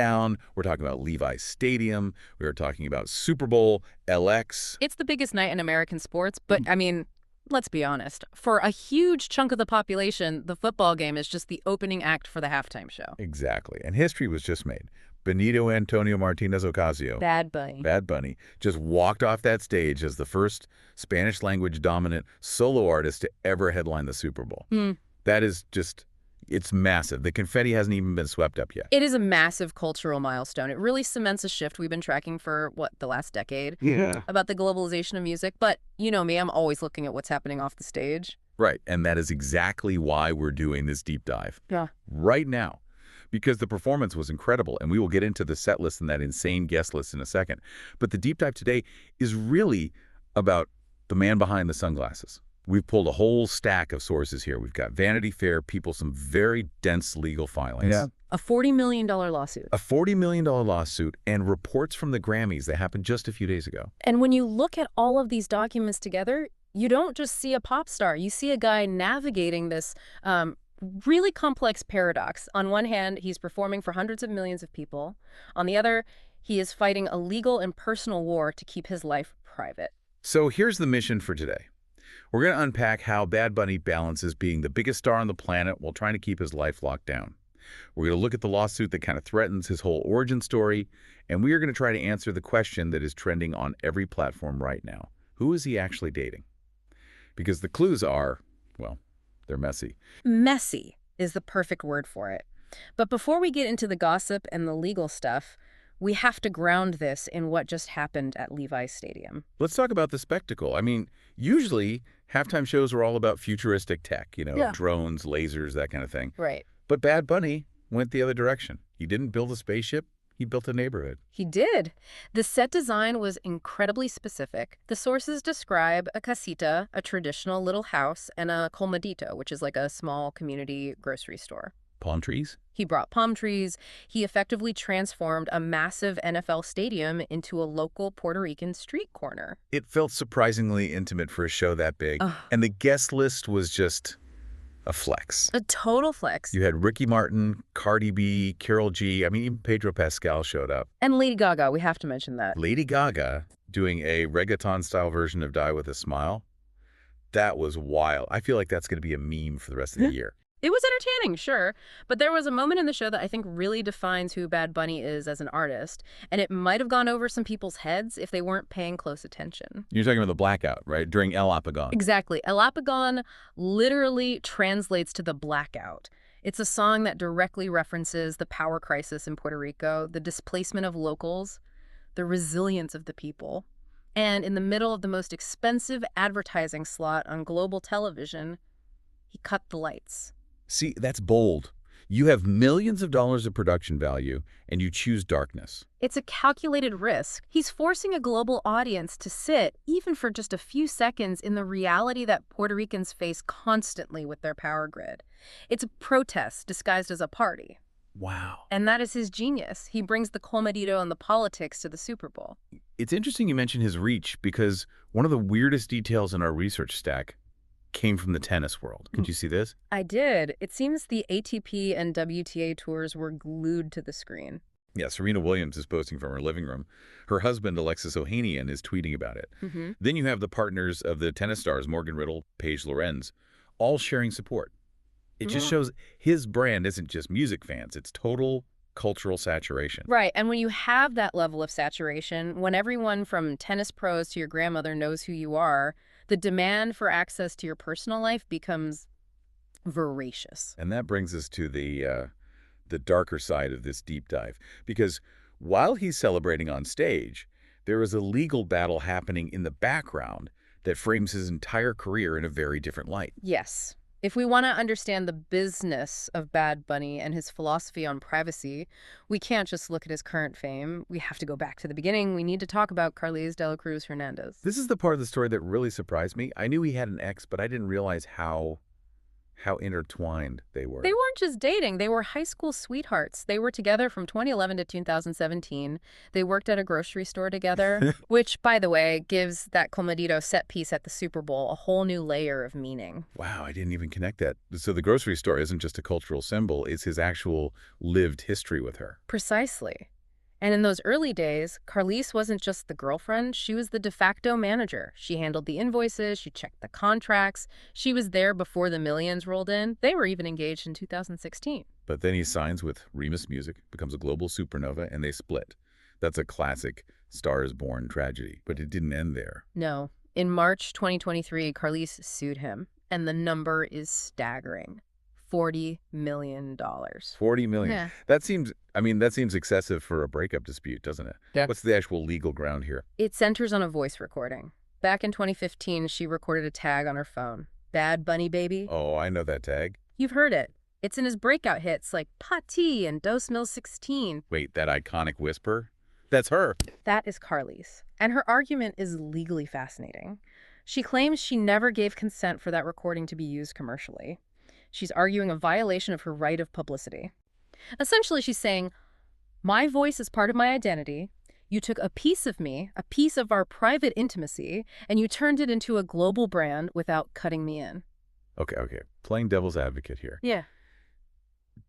down. We're talking about Levi's Stadium. We were talking about Super Bowl, LX. It's the biggest night in American sports, but I mean, let's be honest. For a huge chunk of the population, the football game is just the opening act for the halftime show. Exactly. And history was just made. Benito Antonio Martinez Ocasio, Bad Bunny. Bad Bunny, just walked off that stage as the first Spanish-language dominant solo artist to ever headline the Super Bowl. That is just, it's massive. The confetti hasn't even been swept up yet. It is a massive cultural milestone. It really cements a shift we've been tracking for, the last decade? Yeah. About the globalization of music. But you know me, I'm always looking at what's happening off the stage. Right, and that is exactly why we're doing this deep dive. Yeah. Right now. Because the performance was incredible, and we will get into the set list and that insane guest list in a second. But the deep dive today is really about the man behind the sunglasses. We've pulled a whole stack of sources here. We've got Vanity Fair, people, some very dense legal filings. Yeah. A $40 million lawsuit. A $40 million lawsuit and reports from the Grammys that happened just a few days ago. And when you look at all of these documents together, you don't just see a pop star. You see a guy navigating this really complex paradox. On one hand, he's performing for hundreds of millions of people. On the other, he is fighting a legal and personal war to keep his life private. So here's the mission for today. We're going to unpack how Bad Bunny balances being the biggest star on the planet while trying to keep his life locked down. We're going to look at the lawsuit that kind of threatens his whole origin story, and we are going to try to answer the question that is trending on every platform right now. Who is he actually dating? Because the clues are, well, they're messy. Messy is the perfect word for it. But before we get into the gossip and the legal stuff, we have to ground this in what just happened at Levi's Stadium. Let's talk about the spectacle. I mean, usually halftime shows are all about futuristic tech, drones, lasers, that kind of thing. Right. But Bad Bunny went the other direction. He didn't build a spaceship. He built a neighborhood. He did. The set design was incredibly specific. The sources describe a casita, a traditional little house, and a colmadito, which is like a small community grocery store. Palm trees? He brought palm trees. He effectively transformed a massive NFL stadium into a local Puerto Rican street corner. It felt surprisingly intimate for a show that big. And the guest list was just a flex. A total flex. You had Ricky Martin, Cardi B, Karol G. I mean, even Pedro Pascal showed up. And Lady Gaga, we have to mention that. Lady Gaga doing a reggaeton-style version of Die With a Smile. That was wild. I feel like that's going to be a meme for the rest of the year. It was entertaining, sure, but there was a moment in the show that I think really defines who Bad Bunny is as an artist, and it might have gone over some people's heads if they weren't paying close attention. You're talking about the blackout, right? During El Apagón. Exactly. El Apagón literally translates to the blackout. It's a song that directly references the power crisis in Puerto Rico, the displacement of locals, the resilience of the people. And in the middle of the most expensive advertising slot on global television, he cut the lights. See, that's bold. You have millions of dollars of production value, and you choose darkness. It's a calculated risk. He's forcing a global audience to sit, even for just a few seconds, in the reality that Puerto Ricans face constantly with their power grid. It's a protest disguised as a party. Wow. And that is his genius. He brings the colmadito and the politics to the Super Bowl. It's interesting you mention his reach, because one of the weirdest details in our research stack came from the tennis world. Could you see this? I did. It seems the ATP and WTA tours were glued to the screen. Yeah, Serena Williams is posting from her living room. Her husband, Alexis Ohanian, is tweeting about it. Then you have the partners of the tennis stars, Morgan Riddle, Paige Lorenz, all sharing support. It just shows his brand isn't just music fans. It's total cultural saturation. Right. And when you have that level of saturation, when everyone from tennis pros to your grandmother knows who you are, the demand for access to your personal life becomes voracious. And that brings us to the darker side of this deep dive. Because while he's celebrating on stage, there is a legal battle happening in the background that frames his entire career in a very different light. Yes. If we want to understand the business of Bad Bunny and his philosophy on privacy, we can't just look at his current fame. We have to go back to the beginning. We need to talk about Carliz de la Cruz Hernandez. This is the part of the story that really surprised me. I knew he had an ex, but I didn't realize how how intertwined they They were. weren't just dating, they were high school sweethearts. They were together from 2011 to 2017. They worked at a grocery store together, which, by the way, gives that Comedito set piece at the Super Bowl a whole new layer of meaning. Wow, I didn't even connect that. So the grocery store isn't just a cultural symbol, it's his actual lived history with her. Precisely. And in those early days, Carlise wasn't just the girlfriend, she was the de facto manager. She handled the invoices, she checked the contracts, she was there before the millions rolled in. They were even engaged in 2016. But then he signs with Remus Music, becomes a global supernova, and they split. That's a classic Star is Born tragedy. But it didn't end there. No. In March 2023, Carlise sued him, and the number is staggering. $40 million. 40 million. Yeah. That seems excessive for a breakup dispute, doesn't it? Yeah. What's the actual legal ground here? It centers on a voice recording. Back in 2015, she recorded a tag on her phone. Bad Bunny Baby. Oh, I know that tag. You've heard it. It's in his breakout hits like Pati and Dos Mil 16. Wait, that iconic whisper? That's her. That is Carlise. And her argument is legally fascinating. She claims she never gave consent for that recording to be used commercially. She's arguing a violation of her right of publicity. Essentially, she's saying, my voice is part of my identity. You took a piece of me, a piece of our private intimacy, and you turned it into a global brand without cutting me in. Okay. Playing devil's advocate here. Yeah.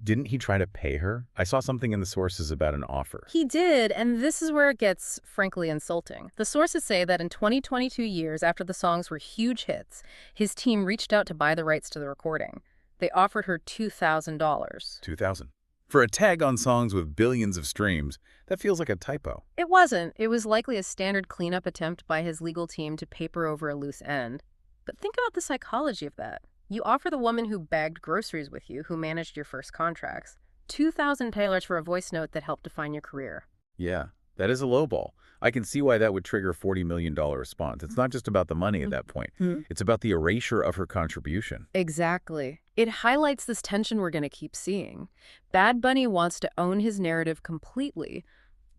Didn't he try to pay her? I saw something in the sources about an offer. He did, and this is where it gets, frankly, insulting. The sources say that in 22 years after the songs were huge hits, his team reached out to buy the rights to the recording. They offered her $2,000. $2,000. For a tag on songs with billions of streams, that feels like a typo. It wasn't. It was likely a standard cleanup attempt by his legal team to paper over a loose end. But think about the psychology of that. You offer the woman who bagged groceries with you, who managed your first contracts, $2,000 for a voice note that helped define your career. Yeah, that is a lowball. I can see why that would trigger a $40 million response. It's not just about the money at that point. It's about the erasure of her contribution. Exactly. It highlights this tension we're going to keep seeing. Bad Bunny wants to own his narrative completely,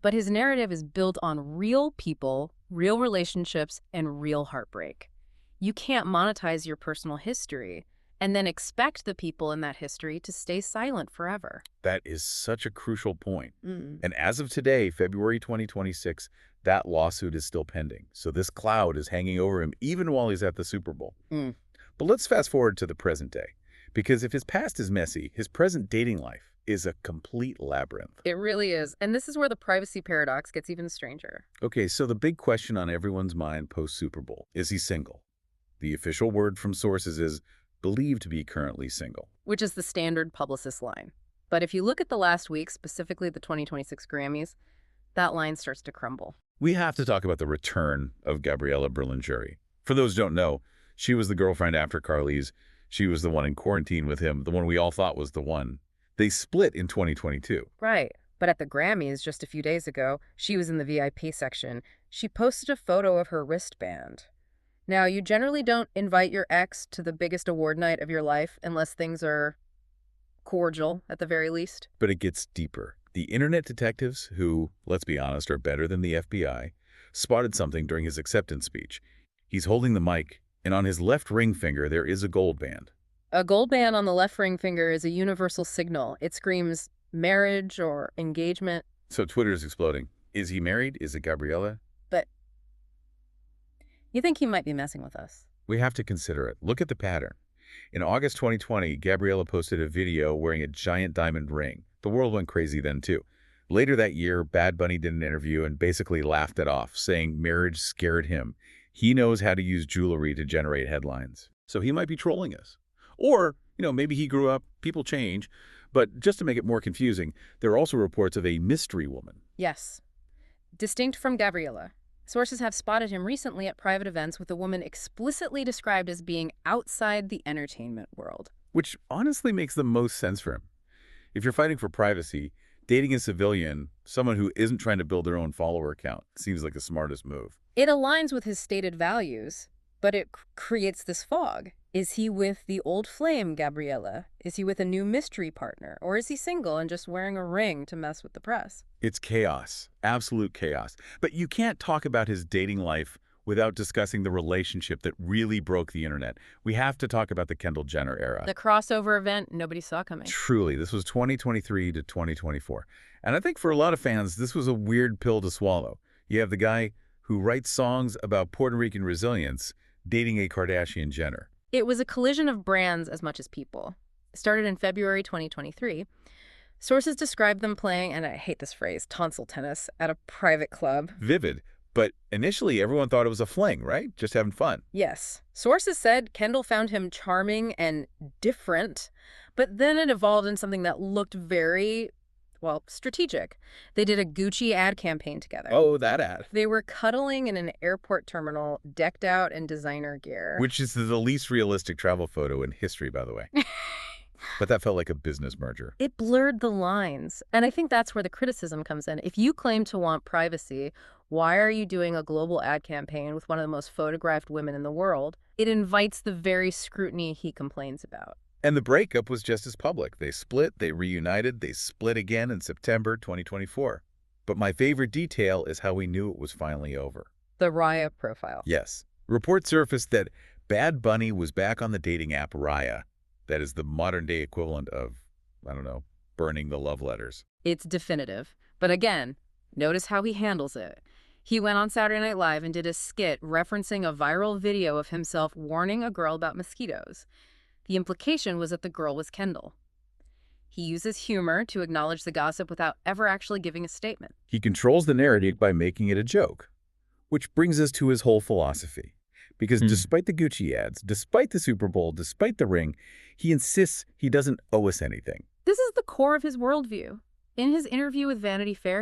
but his narrative is built on real people, real relationships, and real heartbreak. You can't monetize your personal history and then expect the people in that history to stay silent forever. That is such a crucial point. And as of today, February 2026, that lawsuit is still pending. So this cloud is hanging over him even while he's at the Super Bowl. But let's fast forward to the present day. Because if his past is messy, his present dating life is a complete labyrinth. It really is. And this is where the privacy paradox gets even stranger. Okay, so the big question on everyone's mind post-Super Bowl, is he single? The official word from sources is believed to be currently single. Which is the standard publicist line. But if you look at the last week, specifically the 2026 Grammys, that line starts to crumble. We have to talk about the return of Gabriella Berlingeri. For those who don't know, she was the girlfriend after Carlise. She was the one in quarantine with him, the one we all thought was the one. They split in 2022. Right. But at the Grammys just a few days ago, she was in the VIP section. She posted a photo of her wristband. Now, you generally don't invite your ex to the biggest award night of your life unless things are cordial, at the very least. But it gets deeper. The internet detectives, who, let's be honest, are better than the FBI, spotted something during his acceptance speech. He's holding the mic, and on his left ring finger there is a gold band. A gold band on the left ring finger is a universal signal. It screams marriage or engagement. So Twitter's exploding. Is he married? Is it Gabriella? But you think he might be messing with us? We have to consider it. Look at the pattern. In August 2020, Gabriella posted a video wearing a giant diamond ring. The world went crazy then, too. Later that year, Bad Bunny did an interview and basically laughed it off, saying marriage scared him. He knows how to use jewelry to generate headlines. So he might be trolling us. Or, maybe he grew up, people change. But just to make it more confusing, there are also reports of a mystery woman. Yes. Distinct from Gabriella. Sources have spotted him recently at private events with a woman explicitly described as being outside the entertainment world. Which honestly makes the most sense for him. If you're fighting for privacy, dating a civilian, someone who isn't trying to build their own follower count, seems like the smartest move. It aligns with his stated values, but it creates this fog. Is he with the old flame, Gabriella? Is he with a new mystery partner? Or is he single and just wearing a ring to mess with the press? It's chaos, absolute chaos. But you can't talk about his dating life without discussing the relationship that really broke the internet. We have to talk about the Kendall Jenner era. The crossover event nobody saw coming. Truly, this was 2023 to 2024. And I think for a lot of fans, this was a weird pill to swallow. You have the guy who writes songs about Puerto Rican resilience dating a Kardashian Jenner. It was a collision of brands as much as people. It started in February 2023. Sources described them playing, and I hate this phrase, tonsil tennis, at a private club. Vivid. But initially, everyone thought it was a fling, right? Just having fun. Yes. Sources said Kendall found him charming and different, but then it evolved into something that looked very, well, strategic. They did a Gucci ad campaign together. Oh, that ad. They were cuddling in an airport terminal, decked out in designer gear. Which is the least realistic travel photo in history, by the way. But that felt like a business merger. It blurred the lines. And I think that's where the criticism comes in. If you claim to want privacy, why are you doing a global ad campaign with one of the most photographed women in the world? It invites the very scrutiny he complains about. And the breakup was just as public. They split, they reunited, they split again in September 2024. But my favorite detail is how we knew it was finally over. The Raya profile. Yes. Reports surfaced that Bad Bunny was back on the dating app Raya. That is the modern-day equivalent of, I don't know, burning the love letters. It's definitive. But again, notice how he handles it. He went on Saturday Night Live and did a skit referencing a viral video of himself warning a girl about mosquitoes. The implication was that the girl was Kendall. He uses humor to acknowledge the gossip without ever actually giving a statement. He controls the narrative by making it a joke, which brings us to his whole philosophy. Because despite the Gucci ads, despite the Super Bowl, despite the ring, he insists he doesn't owe us anything. This is the core of his worldview. In his interview with Vanity Fair,